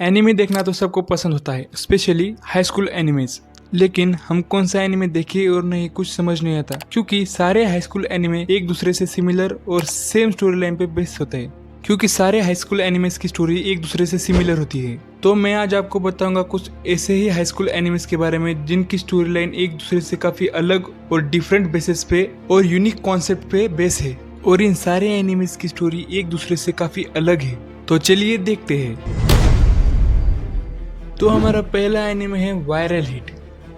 Anime देखना तो सबको पसंद होता है, स्पेशली हाई स्कूल एनिमेज। लेकिन हम कौन सा एनिमे देखें और नहीं कुछ समझ नहीं आता, क्योंकि सारे हाई स्कूल एनिमे एक दूसरे से सिमिलर और सेम स्टोरी लाइन पे बेस्ड होते हैं। क्योंकि सारे हाई स्कूल एनिमेज की स्टोरी एक दूसरे से सिमिलर होती है, तो मैं आज आपको बताऊंगा कुछ ऐसे ही हाई स्कूल एनिमेज के बारे में जिनकी स्टोरी लाइन एक दूसरे से काफी अलग और डिफरेंट बेसिस पे और यूनिक कॉन्सेप्ट पे बेस है, और इन सारे एनिमेज की स्टोरी एक दूसरे से काफी अलग है। तो चलिए देखते हैं। तो हमारा पहला एनिमे है वायरल हिट।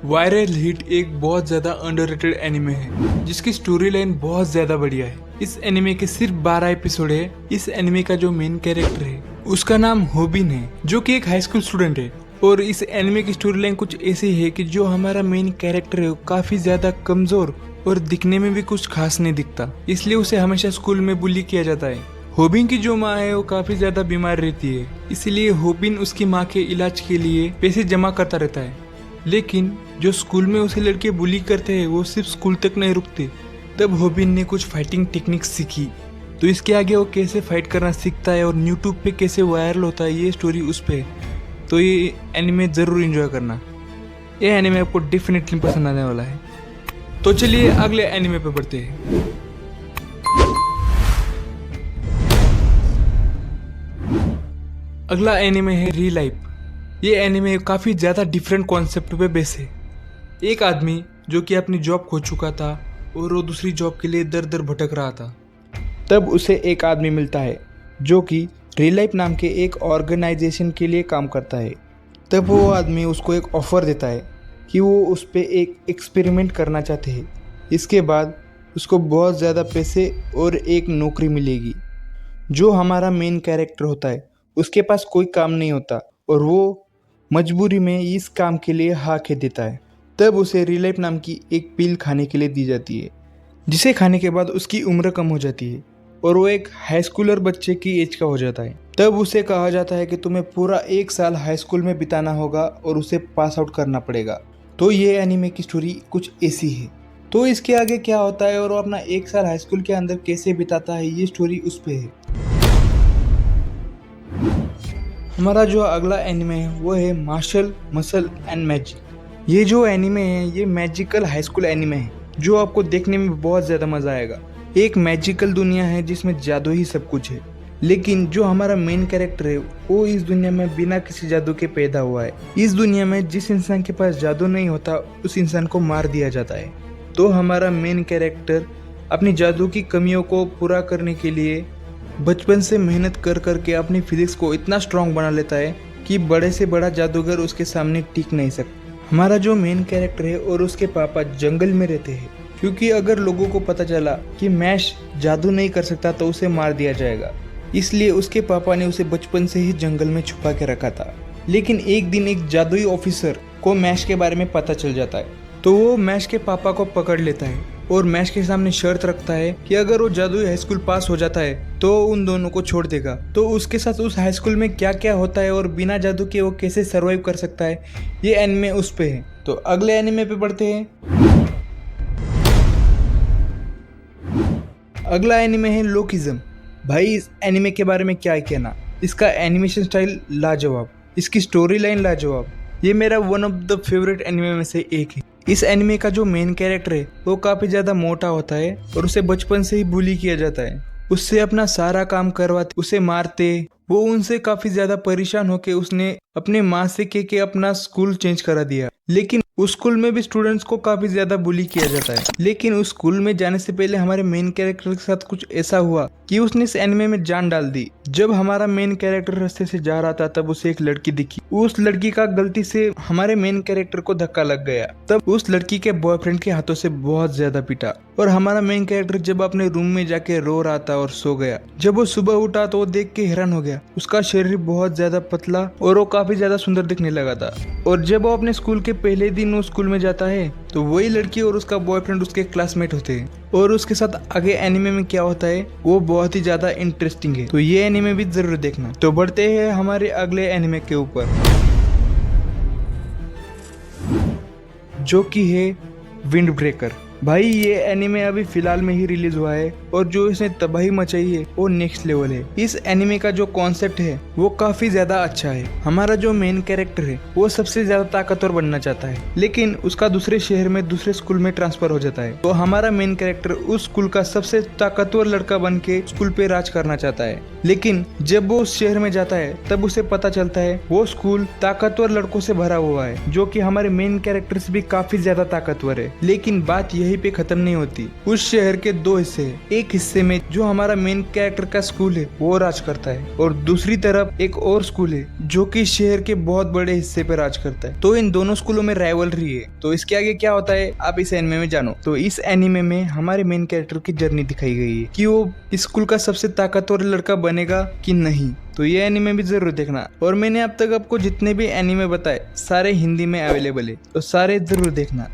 वायरल हिट एक बहुत ज्यादा अंडररेटेड एनिमे है, जिसकी स्टोरी लाइन बहुत ज्यादा बढ़िया है। इस एनिमे के सिर्फ 12 एपिसोड है। इस एनिमे का जो मेन कैरेक्टर है उसका नाम होबिन है, जो कि एक हाई स्कूल स्टूडेंट है। और इस एनिमे की स्टोरी लाइन कुछ ऐसी है कि जो हमारा मेन कैरेक्टर है वो काफी ज्यादा कमजोर और दिखने में भी कुछ खास नहीं दिखता, इसलिए उसे हमेशा स्कूल में बुली किया जाता है। होबिन की जो माँ है वो काफी ज्यादा बीमार रहती है, इसलिए होबिन उसकी माँ के इलाज के लिए पैसे जमा करता रहता है। लेकिन जो स्कूल में उसे लड़के बुली करते हैं वो सिर्फ स्कूल तक नहीं रुकते। तब होबिन ने कुछ फाइटिंग टेक्निक्स सीखी, तो इसके आगे वो कैसे फाइट करना सीखता है और यूट्यूब पे कैसे वायरल होता है, ये स्टोरी उस पे है। तो ये एनिमे जरूर एंजॉय करना, ये एनिमे आपको डेफिनेटली पसंद आने वाला है। तो चलिए अगले एनिमे पे बढ़ते हैं। अगला एनिमे है री लाइफ। ये एनिमे काफी ज्यादा डिफरेंट कॉन्सेप्ट पे बेस है। एक आदमी जो कि अपनी जॉब खो चुका था और वो दूसरी जॉब के लिए दर दर भटक रहा था। तब उसे एक आदमी मिलता है जो कि री लाइफ नाम के एक ऑर्गेनाइजेशन के लिए काम करता है। तब वो आदमी उसको एक ऑफर देता है कि वो उस पर एक एक्सपेरिमेंट करना चाहते हैं। इसके बाद उसको बहुत ज़्यादा पैसे और एक नौकरी मिलेगी। जो हमारा मेन कैरेक्टर होता है उसके पास कोई काम नहीं होता और वो मजबूरी में इस काम के लिए हाँ कह देता है। तब उसे री लाइफ नाम की एक पिल खाने के लिए दी जाती है, जिसे खाने के बाद उसकी उम्र कम हो जाती है और वो एक हाई स्कूलर बच्चे की एज का हो जाता है। तब उसे कहा जाता है कि तुम्हें पूरा 1 साल हाई स्कूल में बिताना होगा और उसे पास आउट करना पड़ेगा। तो ये एनिमे की स्टोरी कुछ ऐसी है। तो इसके आगे क्या होता है और वो अपना 1 साल हाई स्कूल के अंदर कैसे बिताता है, ये स्टोरी उस पे है। हमारा जो अगला एनिमे है वो है मार्शल मसल एंड मैजिक। ये जो एनिमे है ये मैजिकल हाई स्कूल एनिमे है, जो आपको देखने में बहुत ज़्यादा मज़ा आएगा। एक मैजिकल दुनिया है जिसमें जादू ही सब कुछ है, लेकिन जो हमारा मेन कैरेक्टर है वो इस दुनिया में बिना किसी जादू के पैदा हुआ है। इस दुनिया में जिस इंसान के पास जादू नहीं होता उस इंसान को मार दिया जाता है। तो हमारा मेन कैरेक्टर अपनी जादू की कमियों को पूरा करने के लिए बचपन से मेहनत कर करके अपनी फिजिक्स को इतना स्ट्रांग बना लेता है कि बड़े से बड़ा जादूगर उसके सामने टिक नहीं सकता। हमारा जो मेन कैरेक्टर है और उसके पापा जंगल में रहते हैं, क्योंकि अगर लोगों को पता चला कि मैश जादू नहीं कर सकता तो उसे मार दिया जाएगा, इसलिए उसके पापा ने उसे बचपन से ही जंगल में छुपा के रखा था। लेकिन एक दिन एक जादुई ऑफिसर को मैश के बारे में पता चल जाता है, तो वो मैश के पापा को पकड़ लेता है और मैश के सामने शर्त रखता है कि अगर वो जादुई हाई स्कूल पास हो जाता है तो उन दोनों को छोड़ देगा। तो उसके साथ उस हाई स्कूल में क्या क्या होता है और बिना जादू के वो कैसे सरवाइव कर सकता है, ये एनिमे उस पे है। तो अगले एनिमे पे बढ़ते हैं। अगला एनिमे है लोकिज्म। भाई इस एनिमे के बारे में क्या कहना, इसका एनिमेशन स्टाइल लाजवाब, इसकी स्टोरी लाइन लाजवाब। ये मेरा one of the favourite anime में से एक है। इस एनिमे का जो मेन कैरेक्टर है वो काफी ज्यादा मोटा होता है और उसे बचपन से ही बुली किया जाता है। उससे अपना सारा काम करवाते, उसे मारते। वो उनसे काफी ज्यादा परेशान होके उसने अपने माँ से कह के अपना स्कूल चेंज करा दिया। लेकिन उस स्कूल में भी स्टूडेंट्स को काफी ज्यादा बुली किया जाता है। लेकिन उस स्कूल में जाने से पहले हमारे मेन कैरेक्टर के साथ कुछ ऐसा हुआ कि उसने इस एनिमे में जान डाल दी। जब हमारा मेन कैरेक्टर रास्ते से जा रहा था तब उसे एक लड़की दिखी। उस लड़की का गलती से हमारे मेन कैरेक्टर को धक्का लग गया। तब उस लड़की के बॉयफ्रेंड के हाथों से बहुत ज्यादा पीटा और हमारा मेन कैरेक्टर जब अपने रूम में जाके रो रहा था और सो गया। जब वो सुबह उठा तो वो देख के हैरान हो गया। उसका शरीर बहुत ज्यादा पतला और वो काफी ज्यादा सुंदर दिखने लगा था। और जब वो अपने स्कूल के पहले दिन वो स्कूल में जाता है तो वही लड़की और उसका बॉयफ्रेंड उसके क्लासमेट होते हैं। और उसके साथ आगे एनिमे में क्या होता है वो बहुत ही ज्यादा इंटरेस्टिंग है, तो ये एनिमे भी जरूर देखना। तो बढ़ते हैं हमारे अगले एनिमे के ऊपर, जो कि है विंड ब्रेकर। भाई ये एनिमे अभी फिलहाल में ही रिलीज हुआ है और जो इसने तबाही मचाई है वो नेक्स्ट लेवल है। इस एनिमे का जो कॉन्सेप्ट है वो काफी ज्यादा अच्छा है। हमारा जो मेन कैरेक्टर है वो सबसे ज्यादा ताकतवर बनना चाहता है, लेकिन उसका दूसरे शहर में दूसरे स्कूल में ट्रांसफर हो जाता है। तो हमारा मेन कैरेक्टर उस स्कूल का सबसे ताकतवर लड़का बन के स्कूल पे राज करना चाहता है, लेकिन जब वो उस शहर में जाता है तब उसे पता चलता है वो स्कूल ताकतवर लड़कों से भरा हुआ है, जो कि हमारे मेन कैरेक्टर से भी काफी ज्यादा ताकतवर है। लेकिन बात यहीं पे खत्म नहीं होती। उस शहर के दो हिस्से हैं। एक हिस्से में जो हमारा मेन कैरेक्टर का स्कूल है वो राज करता है, और दूसरी तरफ एक और स्कूल है जो कि शहर के बहुत बड़े हिस्से पे राज करता है। तो इन दोनों स्कूलों में राइवलरी है। तो इसके आगे क्या होता है आप इस एनिमे में जानो। तो इस एनिमे में हमारे मेन कैरेक्टर की जर्नी दिखाई गई है कि वो स्कूल का सबसे ताकतवर लड़का बनेगा कि नहीं। तो ये एनिमे भी जरूर देखना। और मैंने अब तक आपको जितने भी एनिमे बताए सारे हिंदी में अवेलेबल है, तो सारे जरूर देखना।